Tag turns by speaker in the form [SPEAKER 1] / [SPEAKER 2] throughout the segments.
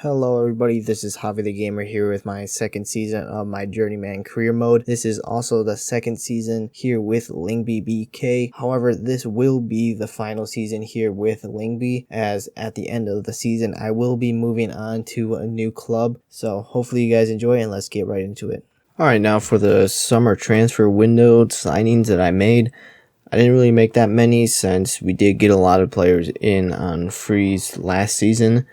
[SPEAKER 1] Hello everybody, this is Javi the Gamer here with my second season of my Journeyman career mode. This is also the second season here with Lyngby BK. However, this will be the final season here with Lyngby, as at the end of the season I will be moving on to a new club. So hopefully you guys enjoy and let's get right into it. Alright, now for the summer transfer window signings that I made. I didn't really make that many since we did get a lot of players in on freeze last season.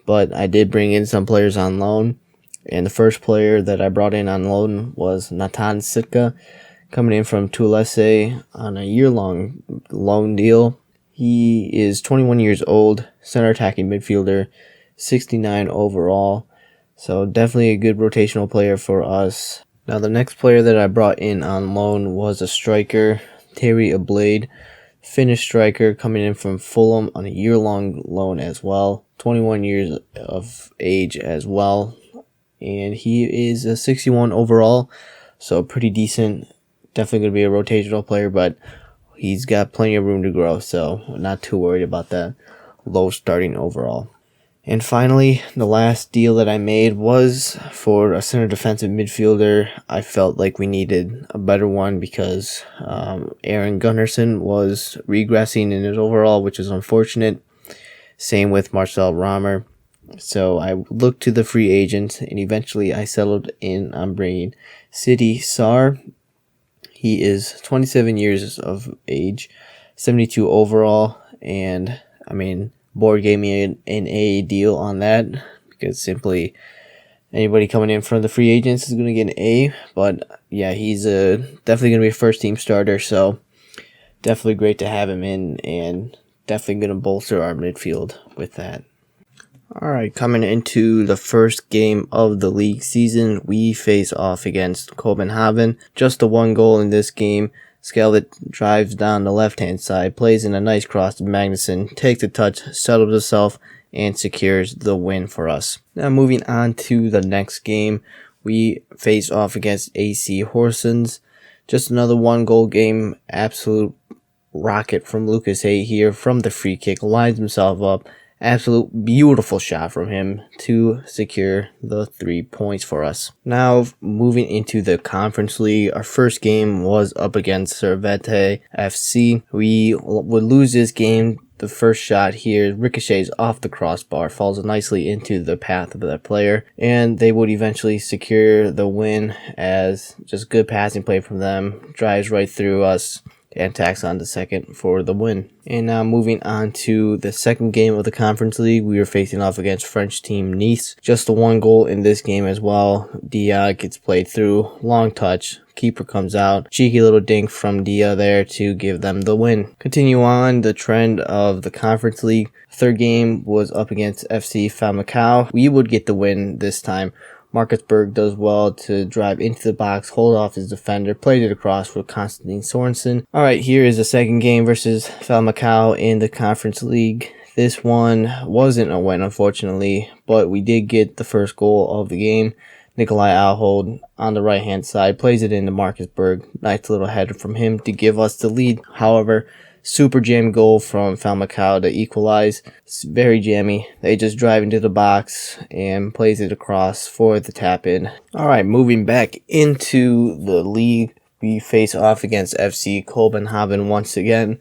[SPEAKER 1] But I did bring in some players on loan, and the first player that I brought in on loan was Natan Sitka, coming in from Tulese on a year-long loan deal. He is 21 years old, center attacking midfielder, 69 overall, so definitely a good rotational player for us. Now the next player that I brought in on loan was a striker, Terry Ablade, Finnish striker coming in from Fulham on a year-long loan as well. 21 years of age as well, and he is a 61 overall, so pretty decent. Definitely going to be a rotational player, but he's got plenty of room to grow, so not too worried about that low starting overall. And finally, the last deal that I made was for a center defensive midfielder. I felt like we needed a better one because Aaron Gunnarsson was regressing in his overall, which is unfortunate. Same with Marcel Romer. So I looked to the free agent, and eventually I settled in on bringing City Sar. He is 27 years of age, 72 overall, and Board gave me an A deal on that because simply anybody coming in from the free agents is going to get an A. But yeah, he's definitely going to be a first team starter, so definitely great to have him in, and definitely going to bolster our midfield with that. Alright, coming into the first game of the league season, we face off against Copenhagen. Just a one goal in this game. Skellet drives down the left-hand side, plays in a nice cross to Magnuson, takes a touch, settles himself, and secures the win for us. Now moving on to the next game, we face off against AC Horsens. Just another one-goal game, absolute rocket from Lucas Hay here from the free kick, lines himself up. Absolute beautiful shot from him to secure the 3 points for us. Now moving into the Conference League, our first game was up against Servette FC. We would lose this game. The first shot here ricochets off the crossbar, falls nicely into the path of that player, and they would eventually secure the win as just good passing play from them, drives right through us, and tacks on the second for the win. And now moving on to the second game of the Conference League, we were facing off against French team Nice. Just the one goal in this game as well. Dia gets played through, long touch, keeper comes out, cheeky little dink from Dia there to give them the win. Continue on the trend of the Conference League. Third game was up against FC Famicao. We would get the win this time. Marcus Berg does well to drive into the box, hold off his defender, played it across for Konstantin Sorensen. Alright, here is the second game versus Falmacao in the Conference League. This one wasn't a win, unfortunately, but we did get the first goal of the game. Nikolai Alhold on the right hand side plays it into Marcus Berg. Nice little header from him to give us the lead. However, super jam goal from Falmacao to equalize. It's very jammy. They just drive into the box and plays it across for the tap in. Alright, moving back into the league, we face off against FC Copenhagen once again.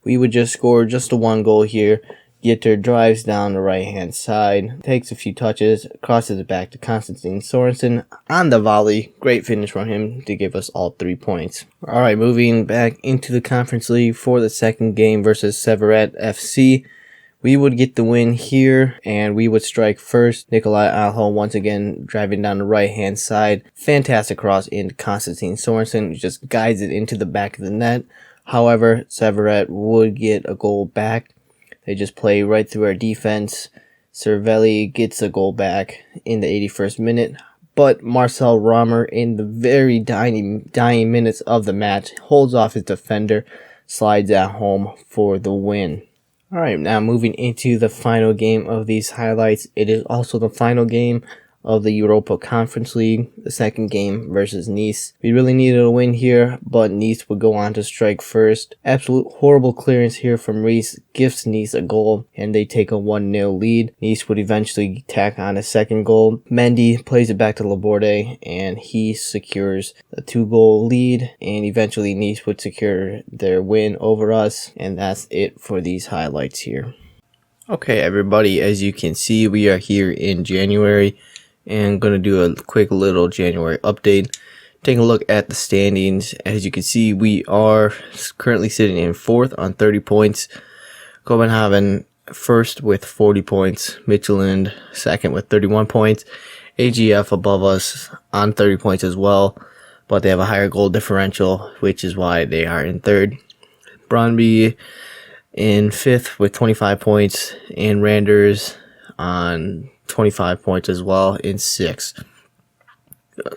[SPEAKER 1] We would just score just the one goal here. Gitter drives down the right hand side, takes a few touches, crosses it back to Konstantin Sorensen on the volley. Great finish from him to give us all 3 points. Alright, moving back into the Conference League for the second game versus Servette FC. We would get the win here, and we would strike first. Nikolai Alho once again driving down the right hand side. Fantastic cross into Konstantin Sorensen, who just guides it into the back of the net. However, Servette would get a goal back. They just play right through our defense. Cervelli gets a goal back in the 81st minute. But Marcel Romer, in the very dying minutes of the match, holds off his defender, slides at home for the win. Alright, now moving into the final game of these highlights. It is also the final game of the Europa Conference League, the second game versus Nice. We really needed a win here, but Nice would go on to strike first. Absolute horrible clearance here from Reese gives Nice a goal, and they take a 1-0 lead. Nice would eventually tack on a second goal. Mendy plays it back to Laborde, and he secures a 2-goal lead, and eventually Nice would secure their win over us, and that's it for these highlights here. Okay, everybody, as you can see, we are here in January, and I'm going to do a quick little January update. Taking a look at the standings, as you can see, we are currently sitting in 4th on 30 points. Copenhagen first with 40 points. Midtjylland second with 31 points. AGF above us on 30 points as well, but they have a higher goal differential, which is why they are in 3rd. Brøndby in 5th with 25 points, and Randers on 25 points as well in 6th.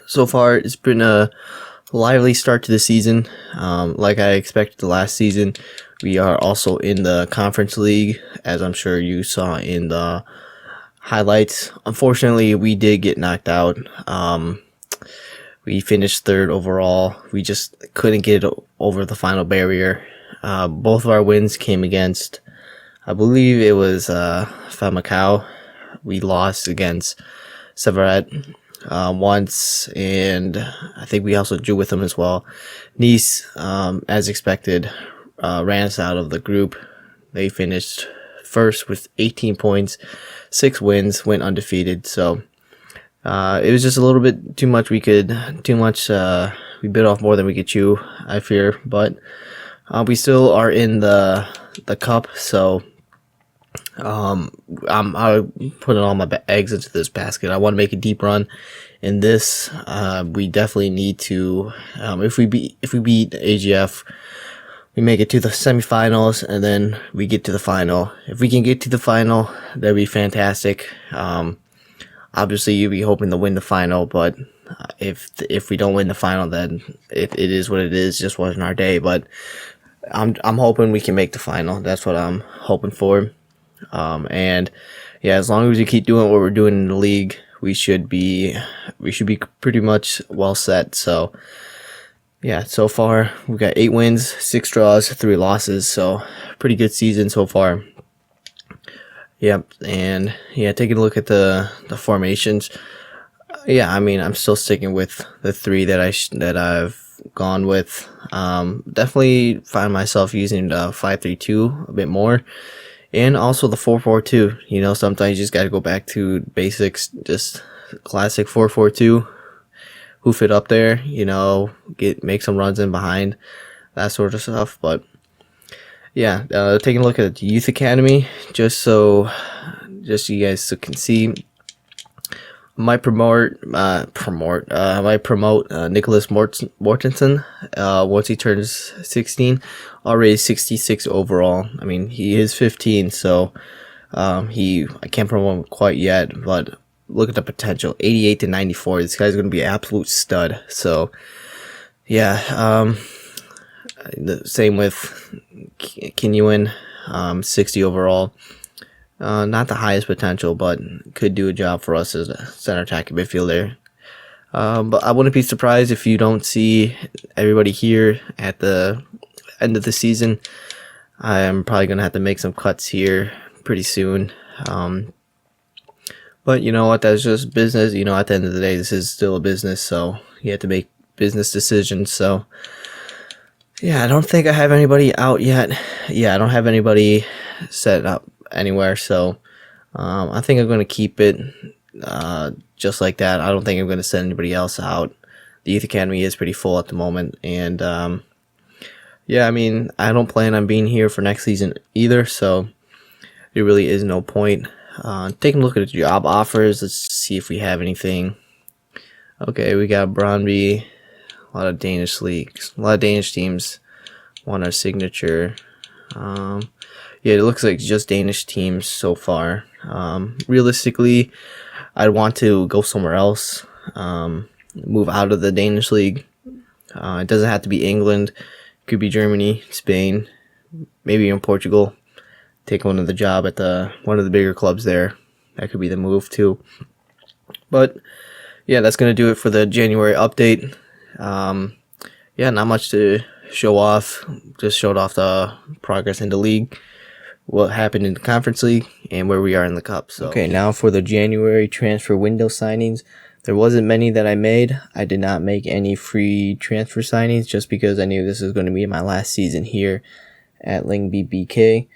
[SPEAKER 1] So far, it's been a lively start to the season. Like I expected the last season, we are also in the Conference League, as I'm sure you saw in the highlights. Unfortunately, we did get knocked out. We finished 3rd overall. We just couldn't get it over the final barrier. Both of our wins came against, I believe it was Famacao. We lost against Severat once, and I think we also drew with them as well. Nice, as expected, ran us out of the group. They finished first with 18 points, 6 wins, went undefeated. So it was just a little bit too much. We bit off more than we could chew, I fear. But we still are in the cup, so I'm putting all my eggs into this basket. I want to make a deep run in this. We definitely need to. If we beat AGF, we make it to the semifinals, and then we get to the final. If we can get to the final, that'd be fantastic. Obviously, you'd be hoping to win the final, but if we don't win the final, then it is what it is. Just wasn't our day, but I'm hoping we can make the final. That's what I'm hoping for. And yeah, as long as we keep doing what we're doing in the league, we should be pretty much well set. So yeah, so far we've got 8 wins, 6 draws, 3 losses. So pretty good season so far. Yep, and yeah, taking a look at the formations. Yeah, I mean, I'm still sticking with the 3 that I've gone with. Definitely find myself using the 5-3-2 a bit more, and also the 4-4-2. You know, sometimes you just got to go back to basics, just classic 4-4-2. Hoof it up there, you know, make some runs in behind, that sort of stuff. But yeah, taking a look at the youth academy, just so you guys can see. Might promote Nicholas Mortensen once he turns 16. Already 66 overall. I mean, he is 15, so I can't promote him quite yet, but look at the potential. 88 to 94. This guy's going to be an absolute stud. So yeah, the same with Kinyuan, 60 overall. Not the highest potential, but could do a job for us as a center attacking midfielder. But I wouldn't be surprised if you don't see everybody here at the end of the season. I am probably going to have to make some cuts here pretty soon. But you know what? That's just business. You know, at the end of the day, this is still a business, so you have to make business decisions. So yeah, I don't think I have anybody out yet. Yeah, I don't have anybody set up anywhere, so I think I'm going to keep it just like that. I don't think I'm going to send anybody else out. The youth academy is pretty full at the moment, and yeah, I mean, I don't plan on being here for next season either, so there really is no point. Taking a look at the job offers, let's see if we have anything. Okay, we got Brøndby, a lot of Danish leagues, a lot of Danish teams want our signature. Yeah, it looks like just Danish teams so far. Realistically, I'd want to go somewhere else, move out of the Danish league. It doesn't have to be England. It could be Germany, Spain, maybe even Portugal. Take one of the job at one of the bigger clubs there. That could be the move too. But yeah, that's going to do it for the January update. Yeah, not much to show off. Just showed off the progress in the league, what happened in the conference league, and where we are in the cup. So okay, now for the January transfer window signings. There wasn't many that I made. I did not make any free transfer signings just because I knew this was going to be my last season here at Lyngby BK.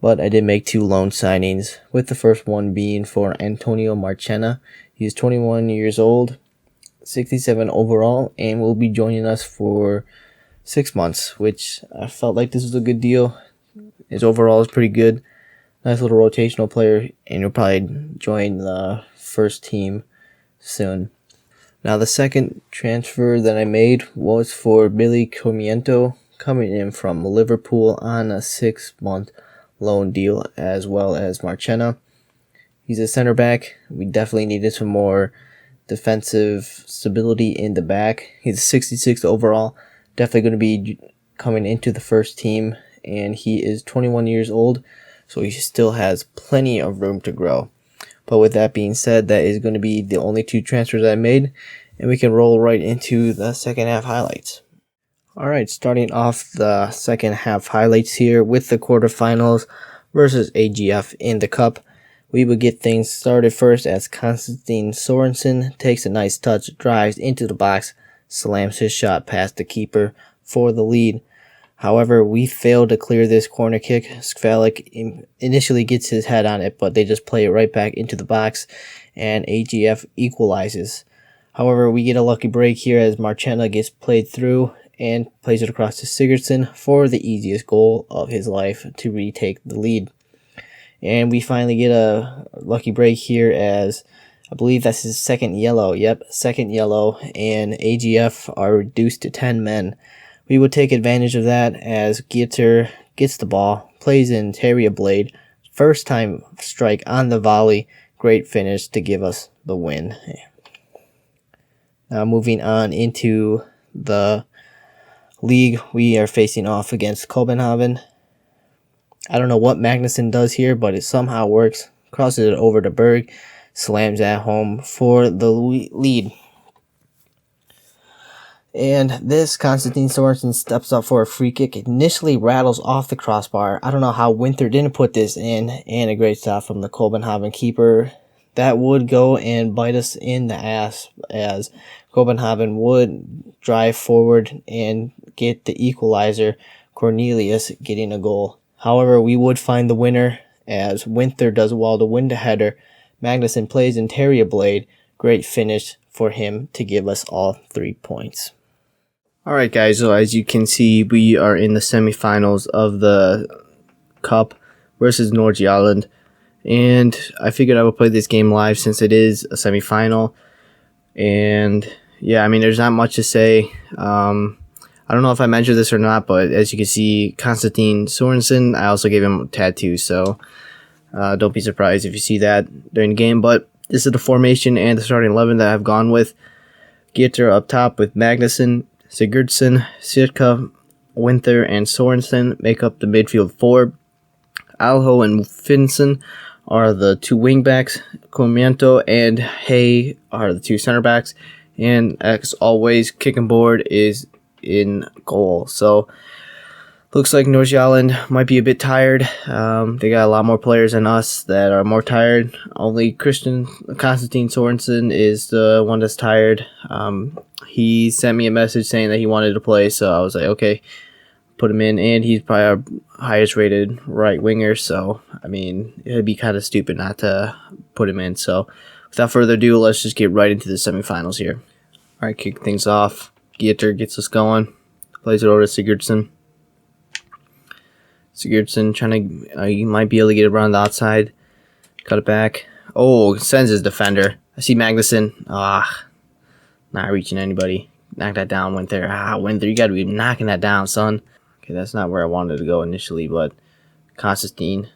[SPEAKER 1] But I did make 2 loan signings, with the first one being for Antonio Marchena. He's 21 years old, 67 overall, and will be joining us for 6 months, which I felt like this was a good deal. His overall is pretty good. Nice little rotational player, and he'll probably join the first team soon. Now, the second transfer that I made was for Billy Comiento, coming in from Liverpool on a 6-month loan deal, as well as Marchena. He's a center back. We definitely needed some more defensive stability in the back. He's 66 overall, definitely going to be coming into the first team, and he is 21 years old, so he still has plenty of room to grow. But with that being said, that is going to be the only 2 transfers I made, and we can roll right into the second half highlights. Alright, starting off the second half highlights here with the quarterfinals versus AGF in the cup. We would get things started first as Konstantin Sorensen takes a nice touch, drives into the box, slams his shot past the keeper for the lead. However, we failed to clear this corner kick. Skvalik initially gets his head on it, but they just play it right back into the box, and AGF equalizes. However, we get a lucky break here as Marchena gets played through and plays it across to Sigurdsson for the easiest goal of his life to retake the lead. And we finally get a lucky break here as I believe that's his second yellow. Yep, second yellow, and AGF are reduced to 10 men. We would take advantage of that as Gitter gets the ball, plays in Terrier Blade, first time strike on the volley, great finish to give us the win. Now moving on into the league, we are facing off against Copenhagen. I don't know what Magnuson does here, but it somehow works. Crosses it over to Berg, slams at home for the lead. And this Konstantin Sorensen steps up for a free kick. It initially rattles off the crossbar. I don't know how Winter didn't put this in, and a great stop from the Copenhagen keeper. That would go and bite us in the ass as Copenhagen would drive forward and get the equalizer, Cornelius getting a goal. However, we would find the winner as Winter does well to win the header. Magnuson plays in Terrier Blade. Great finish for him to give us all 3 points. Alright guys, so as you can see, we are in the semifinals of the Cup versus Nordsjælland. And I figured I would play this game live since it is a semifinal. And yeah, I mean, there's not much to say. I don't know if I mentioned this or not, but as you can see, Konstantin Sorensen, I also gave him a tattoo, so don't be surprised if you see that during the game. But this is the formation and the starting 11 that I've gone with. Gitter up top with Magnuson, Sigurdsson, Sirka, Winter, and Sorensen make up the midfield 4. Alho and Finson are the 2 wingbacks. Comiento and Hay are the 2 center backs. And as always, kicking board is in goal. So looks like Nordsjælland might be a bit tired. They got a lot more players than us that are more tired. Only Konstantin Sorensen is the one that's tired. He sent me a message saying that he wanted to play, so I was like, okay, put him in, and he's probably our highest rated right winger, so I mean, it'd be kind of stupid not to put him in. So without further ado, let's just get right into the semifinals here. Alright, kick things off. Gitter gets us going, plays it over to Sigurdsson. Sigurdsson trying to, he might be able to get it around the outside. Cut it back. Oh, sends his defender. I see Magnuson. Not reaching anybody. Knock that down, Winter. Winter, you got to be knocking that down, son. Okay, that's not where I wanted to go initially, but Konstantin.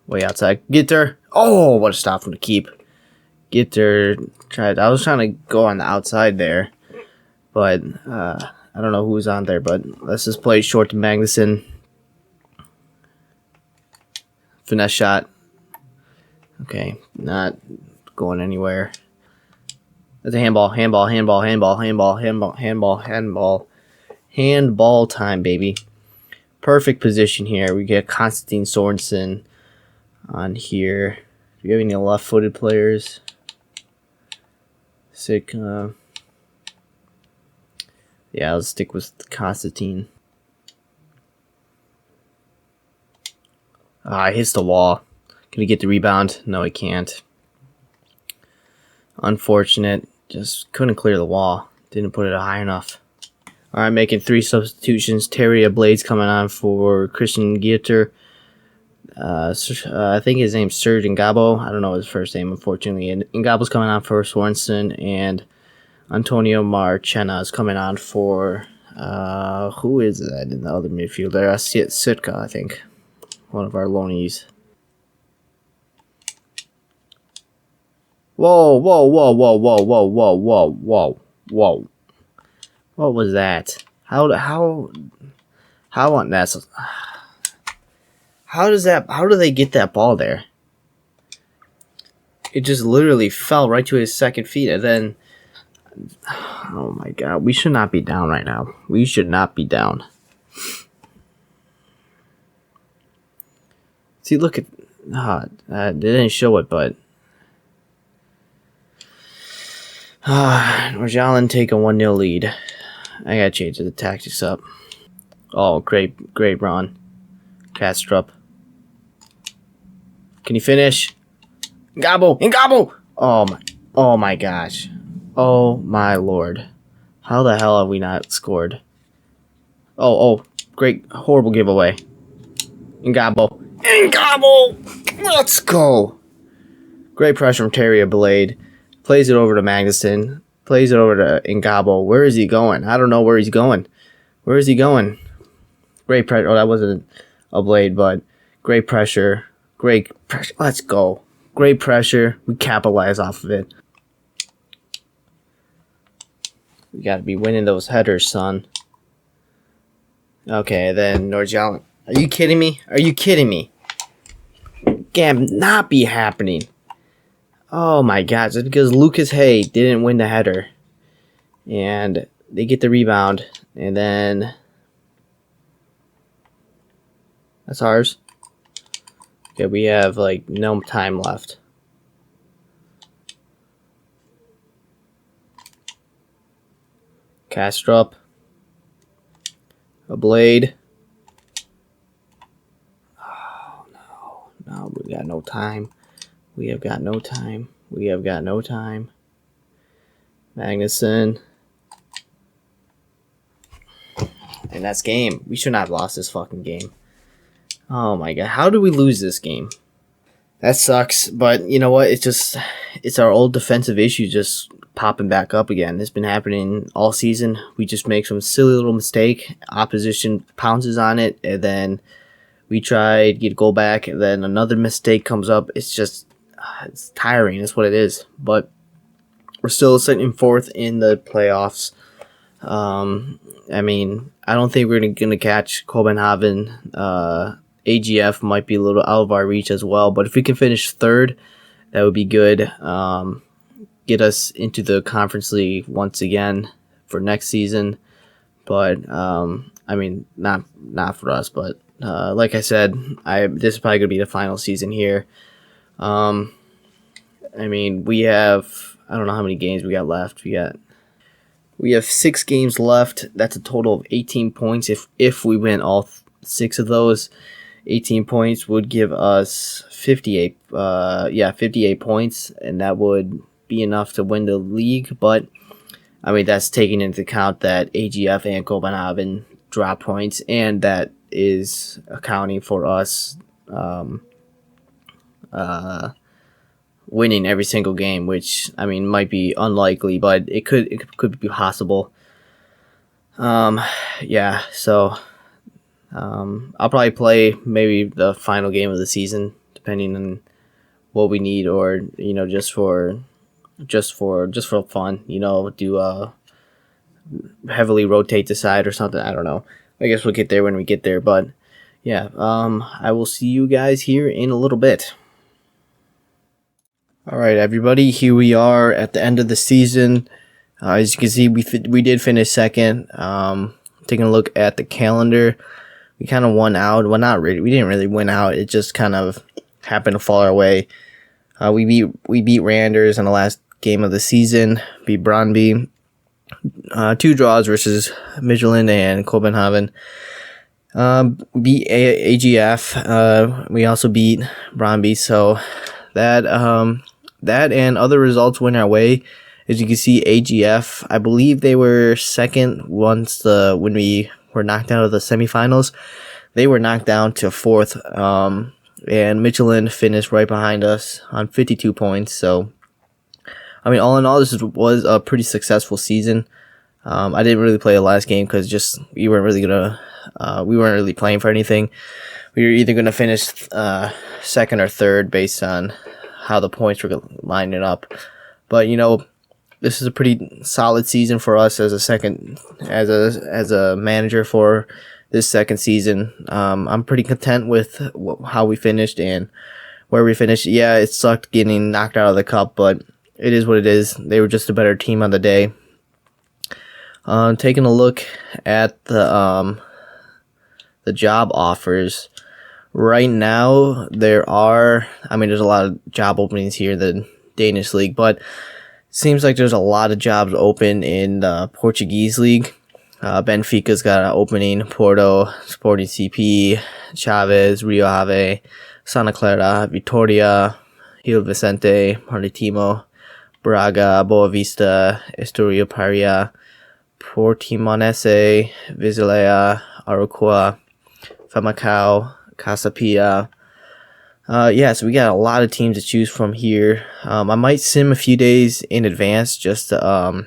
[SPEAKER 1] Way outside. Gitter. Oh, what a stop from the keep. Gitter tried. I was trying to go on the outside there, but I don't know who was on there, but let's just play short to Magnuson. Finesse shot. Okay, not going anywhere. That's a handball, handball, handball, handball, handball, handball, handball, handball. Handball time, baby. Perfect position here. We get Konstantin Sorensen on here. Do you have any left-footed players? Sick. Yeah, let's stick with Konstantin. He hits the wall. Can he get the rebound? No, he can't. Unfortunate. Just couldn't clear the wall. Didn't put it high enough. All right, making 3 substitutions. Terry Blades coming on for Christian Gieter. I think his name's Serge Ngabo. I don't know his first name, unfortunately. And Ngabo's coming on for Sorensen, and Antonio Marchena is coming on for who is that in the other midfielder? Sitka, I think. One of our loanees. Whoa, whoa, whoa, whoa, whoa, whoa, whoa, whoa, whoa, whoa. What was that? How on that? How do they get that ball there? It just literally fell right to his second feet, and then, oh my god, we should not be down right now. We should not be down. See, look at, they didn't show it, but Norjalan take a 1-0 lead. I gotta change the tactics up. Oh, great run. Kastrup. Can you finish? Ngabo! Oh my gosh. Oh my lord. How the hell have we not scored? Oh, great, horrible giveaway. Ngabo! Let's go! Great pressure from Terry Blade. Plays it over to Magnuson. Plays it over to Ngabo. Where is he going? I don't know where he's going. Where is he going? Great pressure. Oh, that wasn't a Blade, but great pressure. Great pressure. Let's go. Great pressure. We capitalize off of it. We got to be winning those headers, son. Okay, then Norjalan. Are you kidding me? Are you kidding me? Can't not be happening. Oh my gosh, it's because Lucas Hay didn't win the header. And they get the rebound. And then that's ours. Okay, we have like no time left. Kastrup. A Blade. Oh no, we got no time. We have got no time. We have got no time. Magnuson. And that's game. We should not have lost this fucking game. Oh my god. How do we lose this game? That sucks. But you know what? It's our old defensive issue just popping back up again. It's been happening all season. We just make some silly little mistake. Opposition pounces on it. And then we try to get a goal back. And then another mistake comes up. It's just... it's tiring. That's what it is. But we're still sitting fourth in the playoffs. I mean, I don't think we're gonna catch Copenhagen. AGF might be a little out of our reach as well. But if we can finish third, that would be good. Get us into the Conference League once again for next season. But I mean, not for us. But like I said, this is probably gonna be the final season here. I mean, we have, I don't know how many games we got left. We have 6 games left. That's a total of 18 points. If we win all 6 of those, 18 points would give us 58 points, and that would be enough to win the league. But I mean, that's taking into account that AGF and Copenhagen drop points, and that is accounting for us winning every single game, which I mean might be unlikely, but it could be possible. Yeah, so I'll probably play maybe the final game of the season, depending on what we need, or you know, just for fun, you know, do heavily rotate the side or something. I don't know. I guess we'll get there when we get there, but yeah, I will see you guys here in a little bit. All right, everybody, here we are at the end of the season. As you can see, we did finish second. Taking a look at the calendar, we kind of won out. Well, not really. We didn't really win out. It just kind of happened to fall our way. We beat Randers in the last game of the season. Beat Brøndby. 2 draws versus Midtjylland and Copenhagen. We beat AGF. We also beat Brøndby. So that and other results went our way. As you can see, AGF, I believe they were second when we were knocked out of the semifinals. They were knocked down to 4th. And Midtjylland finished right behind us on 52 points. So, I mean, all in all, this was a pretty successful season. I didn't really play the last game because we weren't really playing for anything. We were either gonna finish second or third based on how the points were lining up. But this is a pretty solid season for us as a manager for this second season. I'm pretty content with how we finished and where we finished. Yeah, it sucked getting knocked out of the cup, but it is what it is. They were just a better team on the day. Taking a look at the job offers. Right now, there's a lot of job openings here in the Danish league, but it seems like there's a lot of jobs open in the Portuguese league. Benfica's got an opening, Porto, Sporting CP, Chaves, Rio Ave, Santa Clara, Vitória, Gil Vicente, Maritimo, Braga, Boa Vista, Estoril Paria, Portimonense, Visalia, Araucoa, Famacao, Casapia. So we got a lot of teams to choose from here. I might sim a few days in advance just to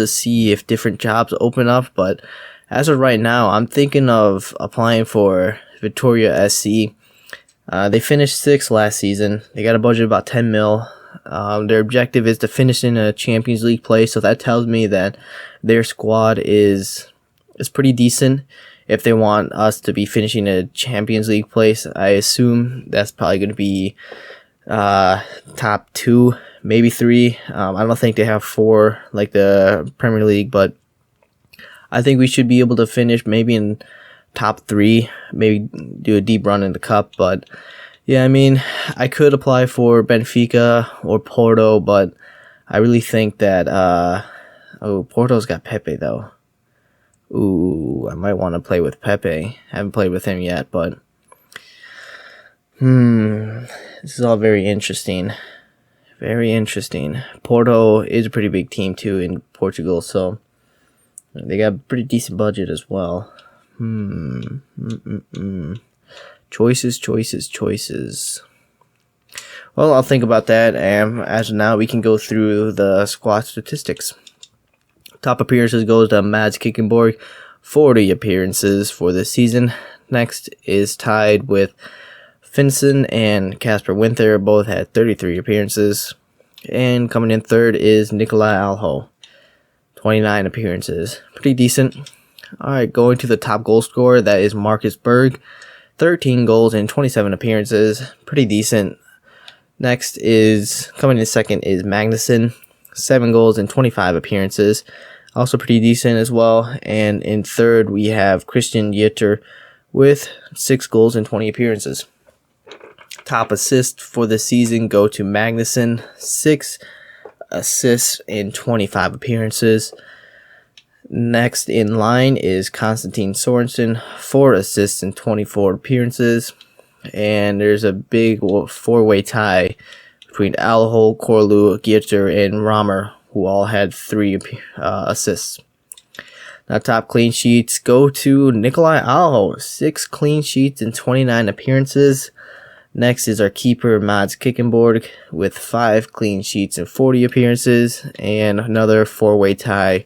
[SPEAKER 1] see if different jobs open up. But as of right now, I'm thinking of applying for Vitória SC. They finished 6th last season. They got a budget of about 10 mil. Their objective is to finish in a Champions League place, so that tells me that their squad is pretty decent. If they want us to be finishing a Champions League place, I assume that's probably going to be top 2, maybe 3. I don't think they have 4 like the Premier League, but I think we should be able to finish maybe in top 3, maybe do a deep run in the cup. But yeah, I mean, I could apply for Benfica or Porto, but I really think that Porto's got Pepe though. Ooh, I might want to play with Pepe. I haven't played with him yet, but this is all very interesting. Very interesting. Porto is a pretty big team too in Portugal, so they got a pretty decent budget as well. Choices. Well, I'll think about that, and as of now, we can go through the squad statistics. Top appearances goes to Mads Kickenborg, 40 appearances for this season. Next is tied with Finson and Casper Winther, both had 33 appearances. And coming in third is Nikolai Alho, 29 appearances. Pretty decent. Alright, going to the top goal scorer, that is Marcus Berg, 13 goals and 27 appearances. Pretty decent. Next is, coming in second is Magnuson, 7 goals and 25 appearances. Also pretty decent as well. And in third, we have Christian Yetter with 6 goals and 20 appearances. Top assists for the season go to Magnuson, 6 assists in 25 appearances. Next in line is Konstantin Sorensen, 4 assists in 24 appearances. And there's a big 4-way tie between Alho, Korlu, Gieter, and Rammer, who all had 3 assists. Now, top clean sheets go to Nikolai Alho, 6 clean sheets and 29 appearances. Next is our keeper, Mads Kickenborg, with 5 clean sheets and 40 appearances. And another 4-way tie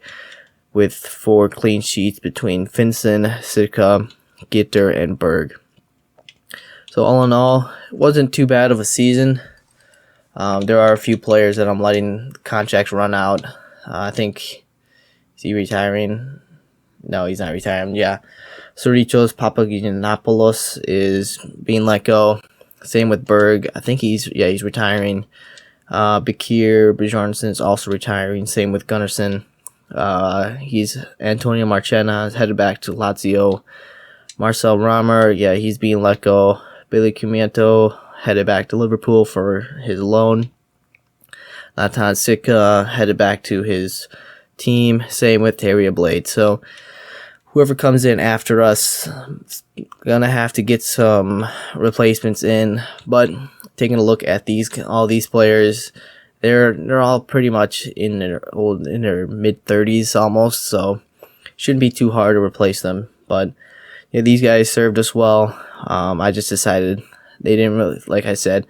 [SPEAKER 1] with 4 clean sheets between Finson, Sirka, Gitter, and Berg. So all in all, it wasn't too bad of a season. There are a few players that I'm letting contracts run out. I think, is he retiring? No, he's not retiring. Yeah. Sorichos Papagiannopoulos is being let go. Same with Berg. I think he's retiring. Bjarnason is also retiring. Same with Gunnarsson. He's Antonio Marchena is headed back to Lazio. Marcel Rammer, he's being let go. Billy Cumiento headed back to Liverpool for his loan. Natan Sitka headed back to his team. Same with Terry Blade. So whoever comes in after us is gonna have to get some replacements in. But taking a look at all these players, they're all pretty much in their mid-30s almost. So shouldn't be too hard to replace them. But yeah, these guys served us well. I just decided they didn't really, like I said,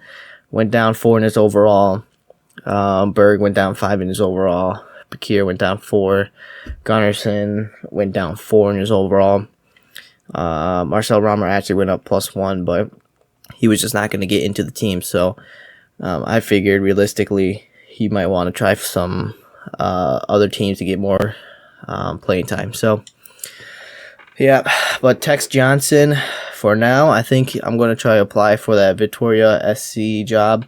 [SPEAKER 1] went down 4 in his overall. Berg went down 5 in his overall. Bakir went down 4. Gunnarsson went down 4 in his overall. Marcel Rammer actually went up +1, but he was just not going to get into the team. So I figured realistically he might want to try some other teams to get more playing time. So yeah, but Tex Johnson, for now, I think I'm going to try to apply for that Victoria SC job.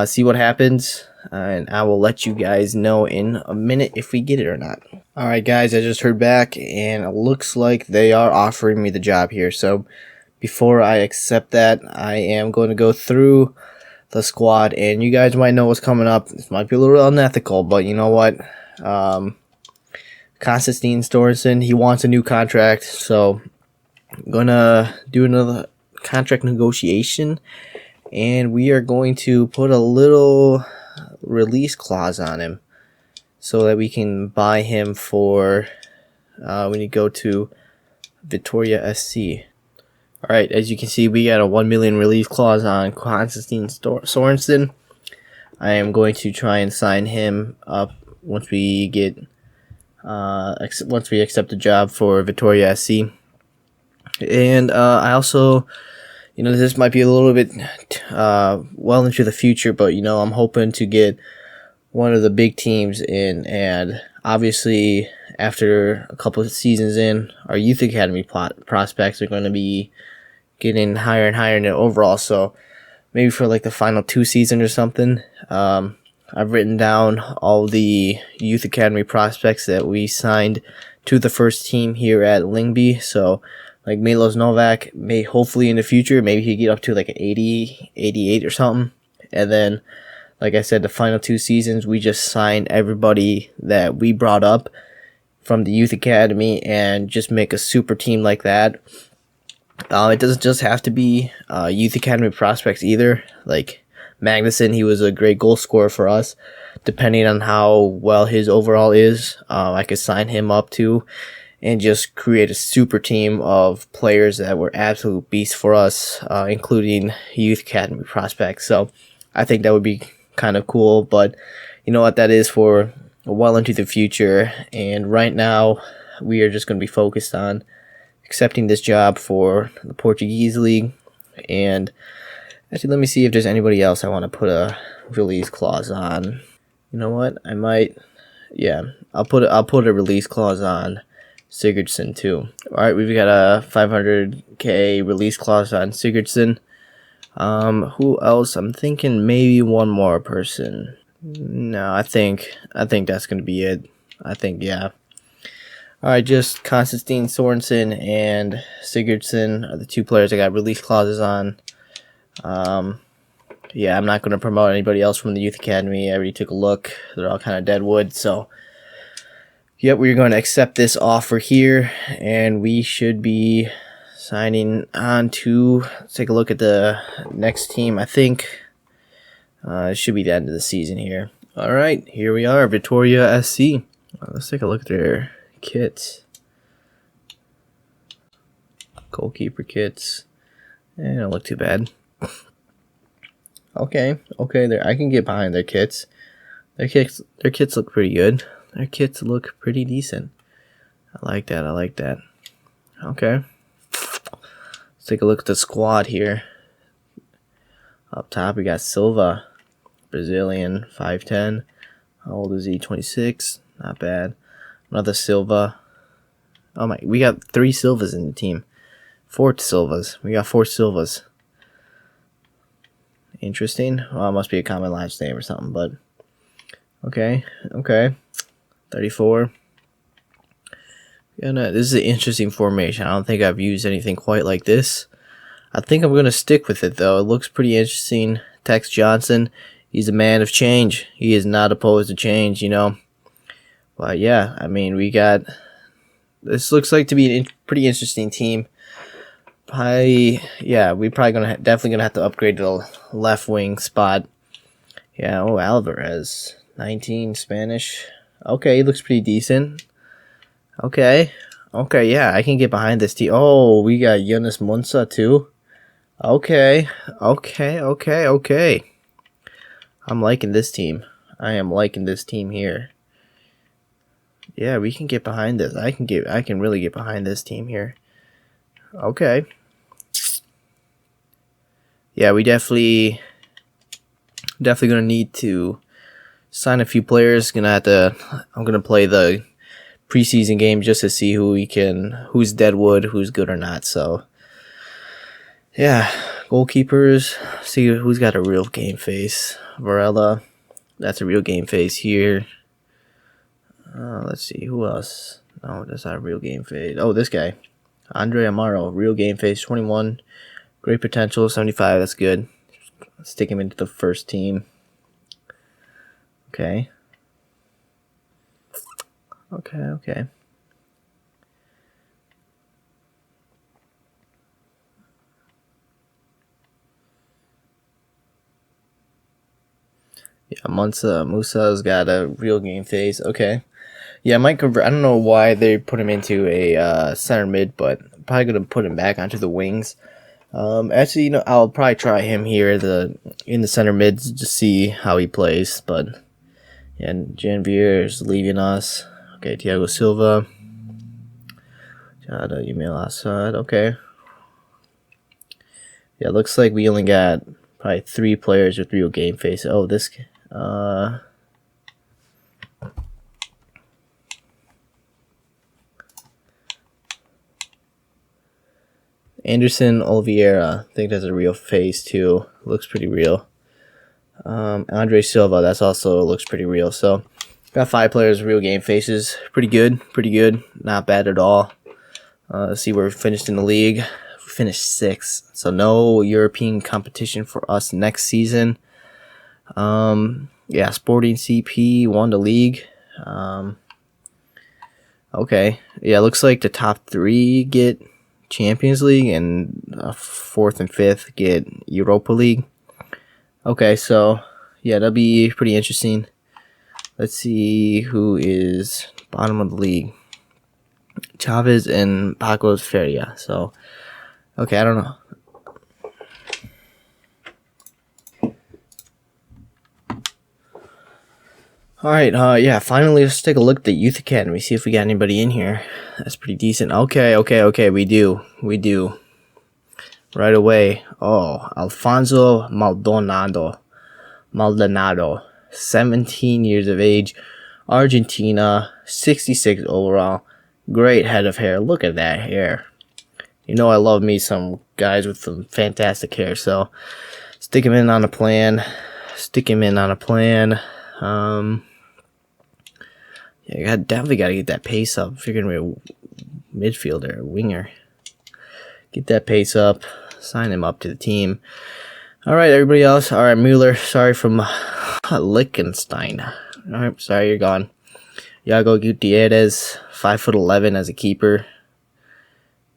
[SPEAKER 1] See what happens, and I will let you guys know in a minute if we get it or not. Alright guys, I just heard back, and it looks like they are offering me the job here. So before I accept that, I am going to go through the squad, and you guys might know what's coming up. This might be a little unethical, but you know what? Konstantin Storensen, he wants a new contract, so I'm gonna do another contract negotiation, and we are going to put a little release clause on him so that we can buy him for when you go to Victoria SC. Alright, as you can see, we got a 1 million release clause on Konstantin Sorensen. I am going to try and sign him up once we get once we accept the job for Victoria SC. And I also, this might be a little bit well into the future, but I'm hoping to get one of the big teams in, and obviously after a couple of seasons in, our youth academy prospects are going to be getting higher and higher in their overall. So maybe for like the final 2 seasons or something, I've written down all the youth academy prospects that we signed to the first team here at Lyngby. So like Milos Novak, may hopefully in the future, maybe he get up to like an 80, 88 or something. And then, like I said, the final 2 seasons, we just signed everybody that we brought up from the youth academy and just make a super team like that. It doesn't just have to be youth academy prospects either. Like Magnuson, he was a great goal scorer for us. Depending on how well his overall is, I could sign him up too and just create a super team of players that were absolute beasts for us, including youth academy prospects. So I think that would be kind of cool, but you know what, that is for well into the future. And right now, we are just going to be focused on accepting this job for the Portuguese league. And actually, let me see if there's anybody else I want to put a release clause on. You know what? I might. Yeah, I'll put a release clause on Sigurdsson too. All right, we've got a 500K release clause on Sigurdsson. Who else? I'm thinking maybe one more person. No, I think that's gonna be it. I think, yeah. All right, just Konstantin Sorensen and Sigurdsson are the 2 players I got release clauses on. Yeah, I'm not going to promote anybody else from the youth academy. I already took a look. They're all kind of dead wood. So, yep, we're going to accept this offer here, and we should be signing on to, let's take a look at the next team. I think it should be the end of the season here. All right, here we are, Victoria SC. Let's take a look at their kits. Goalkeeper kits. They don't look too bad. Okay, there, I can get behind their kits. Their kits look pretty good. Their kits look pretty decent. I like that. Okay. Let's take a look at the squad here. Up top, we got Silva, Brazilian, 5'10". How old is he? 26. Not bad. Another Silva. Oh my, we got 3 Silvas in the team. 4 Silvas. We got 4 Silvas. Interesting. Well, it must be a common last name or something, but okay. 34. This is an interesting formation. I don't think I've used anything quite like this. I think I'm going to stick with it, though. It looks pretty interesting. Tex Johnson, he's a man of change. He is not opposed to change, you know. But yeah, I mean, this looks like to be a pretty interesting team. We probably definitely gonna have to upgrade to the left wing spot. Yeah, Alvarez, 19, Spanish. Okay, he looks pretty decent. Okay, yeah, I can get behind this team. Oh, we got Yunus Munsa too. Okay. I'm liking this team. I am liking this team here. Yeah, we can get behind this. I can really get behind this team here. Okay. Yeah, we definitely gonna need to sign a few players. I'm gonna play the preseason game just to see who's deadwood, who's good or not. So yeah, goalkeepers. See who's got a real game face. Varela, that's a real game face here. Let's see who else. No, that's not a real game face. Oh, this guy, Andre Amaro, real game face, 21, great potential, 75. That's good. Stick him into the first team. Okay. Yeah, Musa's got a real game face. Okay. Yeah, I might convert. I don't know why they put him into a center mid, but I'm probably gonna put him back onto the wings. Actually, you know, I'll probably try him here in the center mid to see how he plays. But yeah, Janvier is leaving us. Okay, Thiago Silva. Jada Email Assad. Okay. Yeah, looks like we only got probably 3 players with real game face. Oh, this. Anderson Oliveira, I think that's a real face too. Looks pretty real. Andre Silva, that's also looks pretty real. So got 5 players with real game faces. Pretty good. Not bad at all. Let's see where we finished in the league. We finished 6th. So no European competition for us next season. Yeah, Sporting CP won the league. Okay. Yeah, looks like the top 3 get Champions League and 4th and 5th get Europa League. Okay, so yeah, that'll be pretty interesting. Let's see who is bottom of the league. Chavez and Pacos Feria. So, okay, I don't know. Alright, yeah, finally let's take a look at the Youth Academy, see if we got anybody in here. That's pretty decent. Okay, we do. Right away. Oh, Alfonso Maldonado, 17 years of age, Argentina, 66 overall, great head of hair. Look at that hair. You know I love me some guys with some fantastic hair, so stick him in on a plan. Yeah, definitely got to get that pace up if you're going to be a midfielder, a winger. Get that pace up. Sign him up to the team. All right, everybody else. All right, Mueller. Sorry from Liechtenstein. All right, sorry you're gone. Yago Gutierrez, 5'11" as a keeper.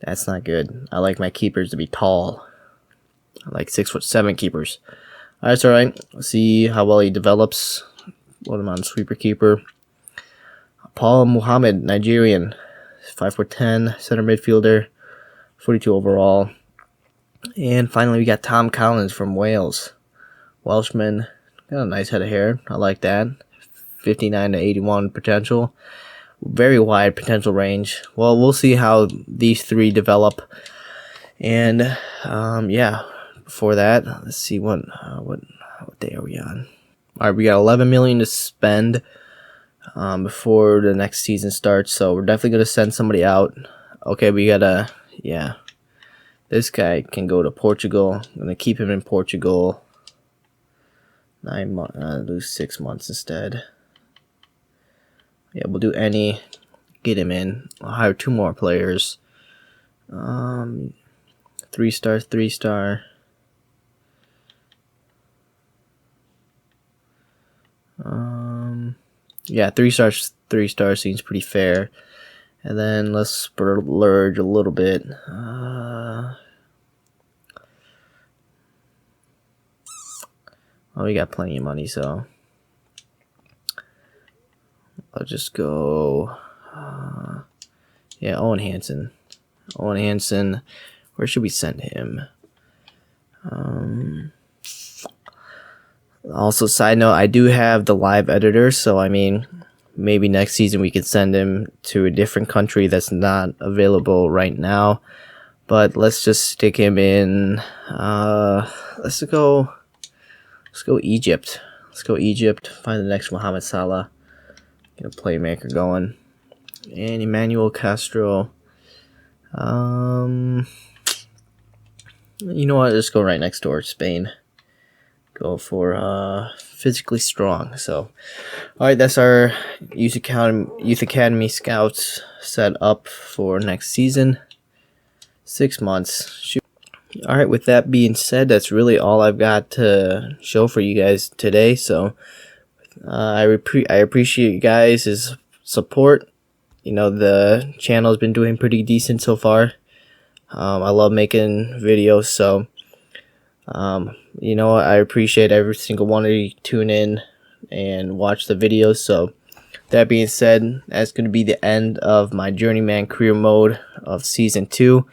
[SPEAKER 1] That's not good. I like my keepers to be tall. I like 6'7" keepers. All right, it's all right. Let's see how well he develops. Put him on sweeper keeper. Paul Muhammad, Nigerian, 5'10", center midfielder, 42 overall. And finally, we got Tom Collins from Wales. Welshman, got a nice head of hair. I like that. 59 to 81 potential. Very wide potential range. Well, we'll see how these 3 develop. And, yeah, before that, let's see what day are we on. All right, we got 11 million to spend before the next season starts, so we're definitely going to send somebody out. Okay, we got this guy can go to Portugal. I'm going to keep him in Portugal. 9 months. Do 6 months instead. Yeah, we'll do any. Get him in. I'll hire 2 more players. 3-star, 3-star. Yeah, 3-star, 3-star seems pretty fair. And then let's splurge a little bit. Oh, we got plenty of money, so I'll just go. Yeah, Owen Hansen. Owen Hansen. Where should we send him? Also, side note, I do have the live editor, so I mean, maybe next season we could send him to a different country that's not available right now. But let's just stick him in. Let's go Egypt. Let's go Egypt. Find the next Mohamed Salah. Get a playmaker going. And Emmanuel Castro. You know what? Let's go right next door, Spain. Go for physically strong. So, all right, that's our youth academy scouts set up for next season. 6 months. All right. With that being said, that's really all I've got to show for you guys today. So, I appreciate you guys' support. You know, the channel's been doing pretty decent so far. I love making videos, so you know, I appreciate every single one of you tune in and watch the videos. So that being said, that's going to be the end of my Journeyman career mode of season 2.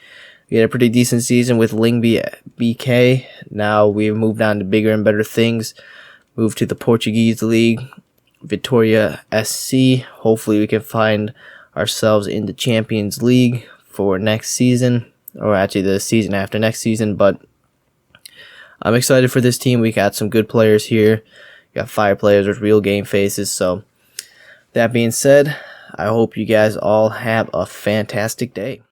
[SPEAKER 1] We had a pretty decent season with Lyngby BK. Now we've moved on to bigger and better things. Moved to the Portuguese League, Vitória SC. Hopefully we can find ourselves in the Champions League for next season, or actually the season after next season. But I'm excited for this team. We got some good players here. We got 5 players with real game faces. So that being said, I hope you guys all have a fantastic day.